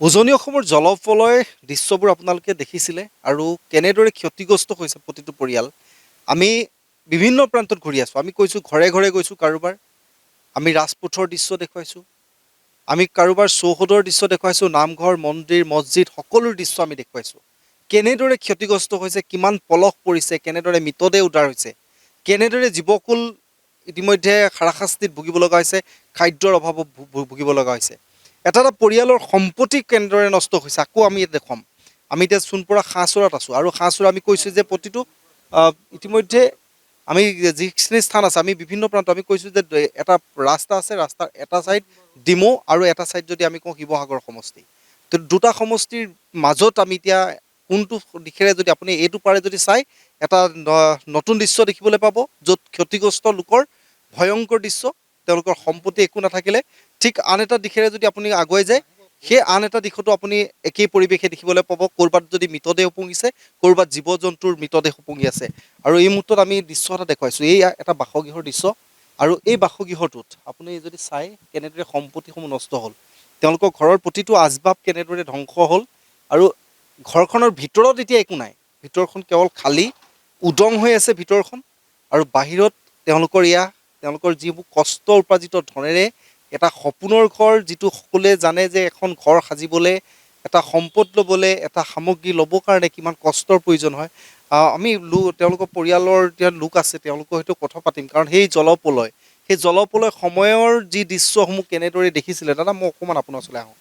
উজনি অসমৰ জলপলয় দৃশ্যবোৰ আপোনালোকে দেখিছিলে আৰু কেনেদৰে ক্ষতিগ্ৰস্ত হৈছে প্ৰতিটো পৰিয়াল। আমি বিভিন্ন প্ৰান্তত ঘূৰি আছোঁ। আমি কৈছোঁ ঘৰে ঘৰে গৈছোঁ কাৰোবাৰ। আমি ৰাজপথৰ দৃশ্য দেখুৱাইছোঁ। আমি কাৰোবাৰ চৌহদৰ দৃশ্য দেখুৱাইছোঁ, নামঘৰ, মন্দিৰ, মছজিদ সকলোৰ দৃশ্য আমি দেখুৱাইছোঁ। কেনেদৰে ক্ষতিগ্ৰস্ত হৈছে, কিমান পলস পৰিছে, কেনেদৰে মৃতদেহ উদ্ধাৰ হৈছে, কেনেদৰে জীৱকুল ইতিমধ্যে হাৰাশাস্তিত ভুগিব লগা হৈছে, খাদ্যৰ অভাৱত ভুগিব লগা হৈছে। এটা এটা পৰিয়ালৰ সম্পত্তি কেনেদৰে নষ্ট হৈছে আকৌ আমি দেখুৱাম। আমি এতিয়া চোনপুৰা হাঁহচৰাত আছোঁ আৰু হাঁহচৰা আমি কৈছোঁ যে প্ৰতিটো ইতিমধ্যে আমি যিখিনি স্থান আছে আমি বিভিন্ন প্ৰান্ত আমি কৈছোঁ যে এটা ৰাস্তা আছে, ৰাস্তাৰ এটা ছাইড ডিমৌ আৰু এটা ছাইড যদি আমি কওঁ শিৱসাগৰ সমষ্টি। তো দুটা সমষ্টিৰ মাজত আমি এতিয়া কোনটো দিশেৰে যদি আপুনি এইটো পাৰে যদি চাই এটা নতুন দৃশ্য দেখিবলৈ পাব, য'ত ক্ষতিগ্ৰস্ত লোকৰ ভয়ংকৰ দৃশ্য, তেওঁলোকৰ সম্পত্তি একো নাথাকিলে। ঠিক আন এটা দিশেৰে যদি আপুনি আগুৱাই যায়, সেই আন এটা দিশতো আপুনি একেই পৰিৱেশে দেখিবলৈ পাব। ক'ৰবাত যদি মৃতদেহ উপঙিছে, ক'ৰবাত জীৱ জন্তুৰ মৃতদেহ উপঙি আছে। আৰু এই মুহূৰ্তত আমি দৃশ্য এটা দেখুৱাইছোঁ, এই এটা বাসগৃহৰ দৃশ্য। আৰু এই বাসগৃহটোত আপুনি যদি চাই কেনেদৰে সম্পত্তিসমূহ নষ্ট হ'ল, তেওঁলোকৰ ঘৰৰ প্ৰতিটো আচবাব কেনেদৰে ধ্বংস হ'ল। আৰু ঘৰখনৰ ভিতৰত এতিয়া একো নাই, ভিতৰখন কেৱল খালী, উদং হৈ আছে ভিতৰখন। আৰু বাহিৰত তেওঁলোকৰ যিবোৰ কষ্ট উপাৰ্জিত ধনেৰে এটা সপোনৰ ঘৰ, যিটো সকলোৱে জানে যে এখন ঘৰ সাজিবলৈ, এটা সম্পদ ল'বলৈ, এটা সামগ্ৰী ল'বৰ কাৰণে কিমান কষ্টৰ প্ৰয়োজন হয়। আমি তেওঁলোকৰ পৰিয়ালৰ এতিয়া লোক আছে, তেওঁলোকৰ সৈতে কথা পাতিম। কাৰণ সেই জলপলয় সময়ৰ যি দৃশ্যসমূহ কেনেদৰে দেখিছিলে, দাদা মই অকণমান আপোনাৰ ওচৰলৈ আহোঁ।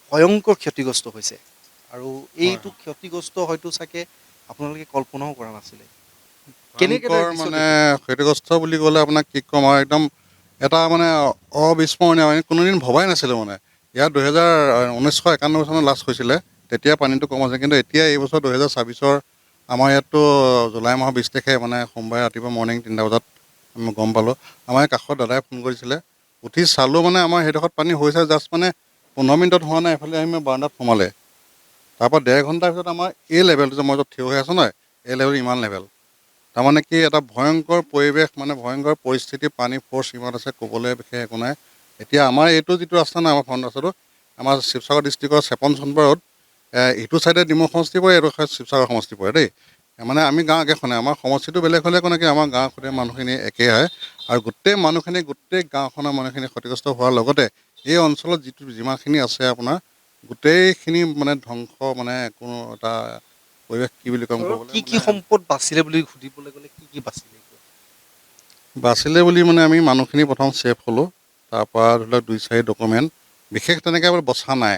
ভয়ংকৰ ক্ষতিগ্ৰস্ত হৈছে আৰু হয় এইটো হয় ক্ষতিগ্ৰস্ত হয়তো চাগে আপোনালোকে কল্পনাও কৰা নাছিলে। কেনেদৰে ভয়ংকৰ দৃশ্য মানে দেখিলে? ক্ষতিগ্ৰস্ত বুলি ক'লে আপোনাক কি ক'ম আৰু একদম এটা মানে অবিস্মৰণীয়, মানে কোনোদিন ভবাই নাছিলোঁ মানে। ইয়াত 1991 চনত লাষ্ট হৈছিলে, তেতিয়া পানীটো কম আছে। কিন্তু এতিয়া এই বছৰ 2026 আমাৰ ইয়াততো জুলাই মাহৰ 20 তাৰিখে মানে সোমবাৰে ৰাতিপুৱা মৰ্ণিং 3টা বজাত আমি গম পালোঁ। আমাৰ কাষৰ দাদাই ফোন কৰিছিলে, উঠি চালোঁ মানে আমাৰ সেইডোখৰত পানী হৈছে জাষ্ট মানে 15 মিনিটত হোৱা নাই, এইফালে আমি বাৰান্দাত সোমালে। তাৰপৰা 1.5 ঘণ্টাৰ ভিতৰত আমাৰ এই লেভেলটো যে মই য'ত থিয় হৈ আছোঁ নহয়, এই লেভেল ইমান লেভেল। তাৰমানে কি এটা ভয়ংকৰ পৰিৱেশ, মানে ভয়ংকৰ পৰিস্থিতি, পানী ফ'ৰ্চ ইমান আছে, ক'বলৈ বিশেষ একো নাই। এতিয়া আমাৰ এইটো যিটো ৰাস্তা নাই, আমাৰ ফ্ৰণ্ট ৰাস্তাটো আমাৰ শিৱসাগৰ ডিষ্ট্ৰিক্টৰ 53 চম্পাৰ ৰোড, ইটো ছাইডে ডিমৌ সমষ্টি পৰে, এইটো ছাইড শিৱসাগৰ সমষ্টি পৰে দেই। মানে আমি গাঁও একেখনে, আমাৰ সমষ্টিটো বেলেগ হ'লে একো নাই, আমাৰ গাঁৱৰ মানুহখিনি একেই হয়। আৰু গোটেই গাঁওখনৰ মানুহখিনি ক্ষতিগ্ৰস্ত হোৱাৰ লগতে এই অঞ্চলত যিমানখিনি আছে আপোনাৰ গোটেইখিনি মানে ধ্বংস, মানে কোনো এটা পৰিৱেশ কি বুলি ক'ম, ঘৰৰ ক'বলৈ কি কি মানে সম্পদ বাচিলে বুলি সুধিবলৈ গ'লে কি কি বাচিলে? বাচিলে বুলি মানে আমি মানুহখিনি প্ৰথম ছেফ হ'লোঁ। তাৰপৰা ধৰি লওক 2-4 ডকুমেণ্ট বিশেষ তেনেকৈ বচা নাই।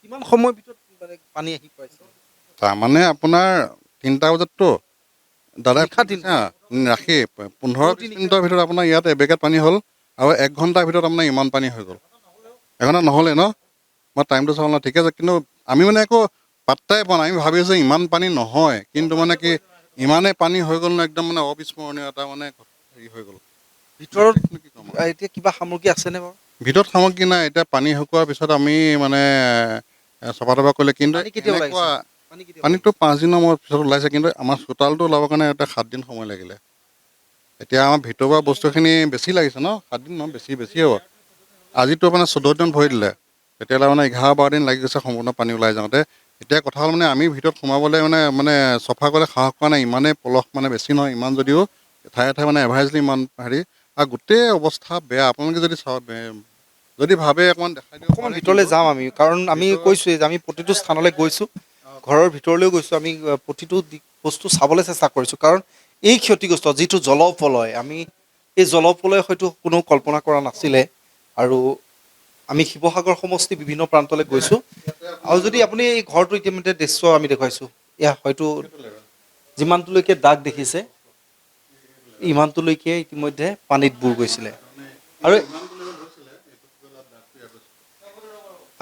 কিমান সময়ৰ ভিতৰত মানে পানী আহি পাইছে? তাৰমানে আপোনাৰ 3টা বজাততো দাদাই নিশা ফোন কৰিছে তিনিটা ৰাখি পুৱতি 15-20 নিশা মিনিটৰ ভিতৰত আপোনাৰ ইয়াত এবেগেট পানী হ'ল। আৰু 1 ঘণ্টাৰ ভিতৰত আপোনাৰ ইমান পানী হৈ গ'ল। 1 ঘণ্টা নহ'লে ন, মই টাইমটো চাব ন, ঠিক আছে। কিন্তু আমি মানে একো পাত্তাই পোৱা নাই, আমি ভাবি আছোঁ ইমান পানী নহয়, কিন্তু মানে কি ইমানেই পানী হৈ গ'ল ন, একদম মানে অবিস্মৰণীয় এটা মানে হেৰি হৈ গ'ল। ভিতৰত কি ক'ম আৰু এতিয়া কিবা সামগ্ৰী আছেনে বাৰু? ভিতৰত সামগ্ৰী নাই। এতিয়া পানী শুকোৱাৰ পিছত আমি মানে চফা তফা কৰিলে, কিন্তু পানী কেতিয়া এনেকুৱা ওলাইছে? পানী কেতিয়া পানীটো ওলাইছে? 5 দিনৰ মূৰত পিছত ওলাইছে, কিন্তু আমাৰ চোতালটো ওলাবৰ কাৰণে এটা 7 দিন সময় লাগিলে। এতিয়া আমাৰ ভিতৰুৱা বস্তুখিনি বেছি লাগিছে ন, 7 দিন নহয়, বেছি হ'ব। আজিতো মানে 14 দিন ভৰি দিলে, তেতিয়াহ'লে মানে 11-12 দিন লাগি গৈছে সম্পূৰ্ণ পানী ওলাই যাওঁতে। এতিয়া কথা হ'ল মানে আমি ভিতৰত সোমাবলৈ মানে চফা কৰিবলৈ সাহস কৰা নাই, ইমানেই পলস, মানে বেছি নহয় ইমান, যদিও ঠায়ে ঠায়ে মানে এভাৰেজলি ইমান হেৰি। আৰু গোটেই অৱস্থা বেয়া। আপোনালোকে যদি যদি ভাবে অকণমান দেখাই দিব অকণমান পাৰে, ভিতৰলৈ কিন্তু যাম আমি, কাৰণ আমি ভিতৰত কৈছোঁৱেই যে আমি প্ৰতিটো স্থানলৈ গৈছোঁ, ঘৰৰ ভিতৰলৈও গৈছোঁ। আমি প্ৰতিটো বস্তু চাবলৈ চেষ্টা কৰিছোঁ, কাৰণ এই ক্ষতিগ্ৰস্ত যিটো জলপলয়, আমি এই জলপলয় হয়তো কোনেও কল্পনা কৰা নাছিলে। আৰু আমি শিৱসাগৰ সমষ্টি বিভিন্ন প্ৰান্তলৈ গৈছোঁ। আৰু যদি আপুনি এই ঘৰটো ইতিমধ্যে দৃশ্য আমি দেখুৱাইছোঁ, এয়া হয়তো যিমানটোলৈকে দাগ দেখিছে, ইমানটোলৈকে ইতিমধ্যে পানীত বুৰ গৈছিলে। আৰু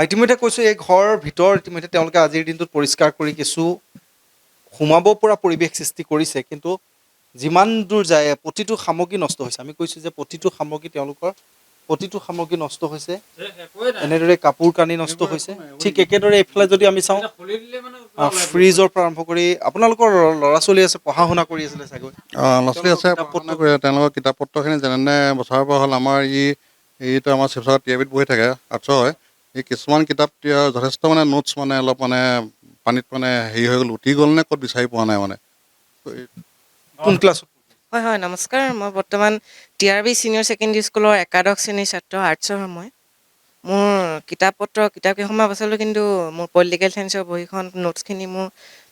ইতিমধ্যে কৈছোঁ, এই ঘৰৰ ভিতৰ ইতিমধ্যে তেওঁলোকে আজিৰ দিনটোত পৰিষ্কাৰ কৰি কিছু সোমাব পৰা পৰিৱেশ সৃষ্টি কৰিছে, কিন্তু যিমান দূৰ যায় প্ৰতিটো সামগ্ৰী নষ্ট হৈছে। আমি কৈছোঁ যে প্ৰতিটো সামগ্ৰী নষ্ট হৈছে। এনেদৰে কাপোৰ কানি নষ্ট হৈছে। ঠিক একেদৰে এইফালে যদি আমি চাওঁ, ফ্ৰিজৰ পৰা আৰম্ভ কৰি আপোনালোকৰ ল'ৰা ছোৱালী আছে, পঢ়া শুনা কৰি আছিলে চাগৈ, ল'ৰা ছোৱালী তেওঁলোকৰ আছে, কিতাপ পঢ়া পত্ৰ শুনা কৰি তেওঁলোকৰ কিতাপ পত্ৰখিনি যেনে বচাব পৰা হ'ল। আমাৰ এইটো আমাৰ শিৱসাগৰ টি আই বিত পঢ়ি থাকে, আৰ্টছৰ হয়। এই কিছুমান কিতাপ যথেষ্ট মানে নোটছ মানে অলপ মানে পানীত মানে হেৰি হৈ গ'ল, উটি গ'ল নে ক'ত বিচাৰি পোৱা নাই মানে। কোন ক্লাছত? হয় হয় নমস্কাৰ, মই বৰ্তমান TRB ছিনিয়ৰ ছেকেণ্ডেৰী স্কুলৰ একাদশ শ্ৰেণীৰ ছাত্ৰ, আৰ্টছৰ মই। মোৰ কিতাপকেইখনমান পাছলৈ, কিন্তু মোৰ পলিটিকেল চায়েন্সৰ বহীখন নোটছখিনি মোৰ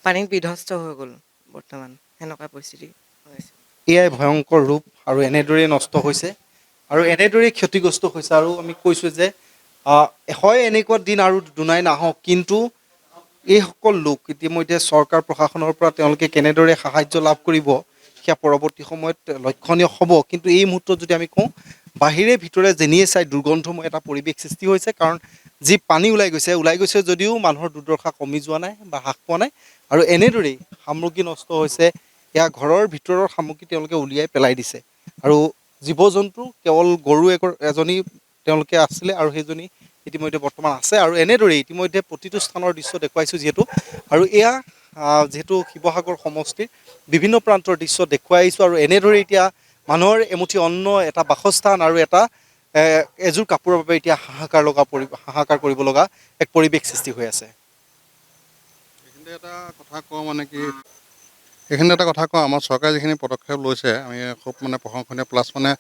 পানীত বিধ্বস্ত হৈ গ'ল বৰ্তমান, সেনেকুৱা পৰিস্থিতি হৈছে। এয়াই ভয়ংকৰ ৰূপ আৰু এনেদৰেই নষ্ট হৈছে আৰু এনেদৰেই ক্ষতিগ্ৰস্ত হৈছে। আৰু আমি কৈছোঁ যে হয় এনেকুৱা দিন আৰু দুনাই নাহক, কিন্তু এইসকল লোক ইতিমধ্যে চৰকাৰ প্ৰশাসনৰ পৰা তেওঁলোকে কেনেদৰে সাহাৰ্য লাভ কৰিব সেয়া পৰৱৰ্তী সময়ত লক্ষণীয় হ'ব। কিন্তু এই মুহূৰ্তত যদি আমি কওঁ, বাহিৰে ভিতৰে যেনিয়ে চাই দুৰ্গন্ধময় এটা পৰিৱেশ সৃষ্টি হৈছে। কাৰণ যি পানী ওলাই গৈছে যদিও মানুহৰ দুৰ্দশা কমি যোৱা নাই বা হ্ৰাস পোৱা নাই। আৰু এনেদৰেই সামগ্ৰী নষ্ট হৈছে, এয়া ঘৰৰ ভিতৰৰ সামগ্ৰী তেওঁলোকে উলিয়াই পেলাই দিছে। আৰু জীৱ জন্তু কেৱল গৰু এজনী তেওঁলোকে আছিলে, আৰু সেইজনী ইতিমধ্যে বৰ্তমান আছে। আৰু এনেদৰেই ইতিমধ্যে প্ৰতিটো স্থানৰ দৃশ্য দেখুৱাইছোঁ যিহেতু, আৰু এয়া যিহেতু শিৱসাগৰ সমষ্টিৰ বিভিন্ন প্ৰান্তৰ দৃশ্য দেখুৱাই আহিছোঁ। আৰু এনেদৰে এতিয়া মানুহৰ এমুঠি অন্ন, এটা বাসস্থান আৰু এটা এযোৰ কাপোৰৰ বাবে এতিয়া হাহাকাৰ কৰিব লগা এক পৰিৱেশ সৃষ্টি হৈ আছে। এইখিনিতে এটা কথা কওঁ মানে কি, এইখিনিতে এটা কথা কওঁ, আমাৰ চৰকাৰে যিখিনি পদক্ষেপ লৈছে আমি খুব মানে প্ৰশংসনীয়। প্লাছ মানে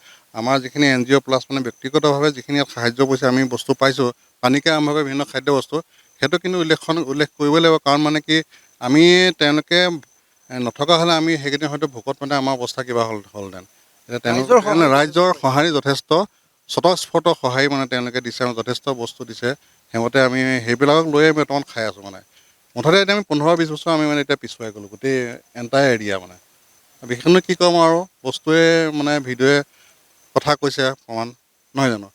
আমাৰ যিখিনি NGO প্লাছ মানে ব্যক্তিগতভাৱে যিখিনি ইয়াত সাহাৰ্য কৰিছে, আমি বস্তু পাইছোঁ, পানীকে আৰম্ভ কৰি বিভিন্ন খাদ্য বস্তু, সেইটো কিন্তু উল্লেখ কৰিবই লাগিব। কাৰণ মানে কি, আমি তেওঁলোকে নথকা হ'লে আমি সেইকেইদিন হয়তো ভোকত মানে আমাৰ অৱস্থা কিবা হ'লহেঁতেন। এতিয়া ৰাইজৰ সঁহাৰি যথেষ্ট স্বতঃস্ফূৰ্ত সঁহাৰি মানে তেওঁলোকে দিছে, যথেষ্ট বস্তু দিছে। সেইমতে আমি সেইবিলাকক লৈয়ে আমি বৰ্তমান খাই আছোঁ মানে। মুঠতে এতিয়া আমি 15-20 বছৰ আমি মানে এতিয়া পিছুৱাই গ'লোঁ গোটেই এণ্টায়াৰ এৰিয়া মানে। বিশেষকৈ কি ক'ম আৰু, বস্তুৱে মানে ভিডিঅ'ৱে কথা কৈছে প্ৰমাণ, নহয় জানো?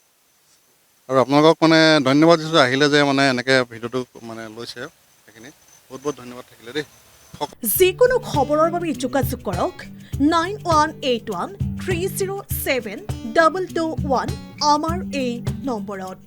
আৰু আপোনালোকক মানে ধন্যবাদ দিছোঁ আহিলে যে মানে এনেকৈ ভিডিঅ'টো মানে লৈছে, সেইখিনি বহুত বহুত ধন্যবাদ থাকিলে দেই। যিকোনো খবৰৰ বাবে যোগাযোগ কৰক 9181 307 221 আমাৰ এই নম্বৰত।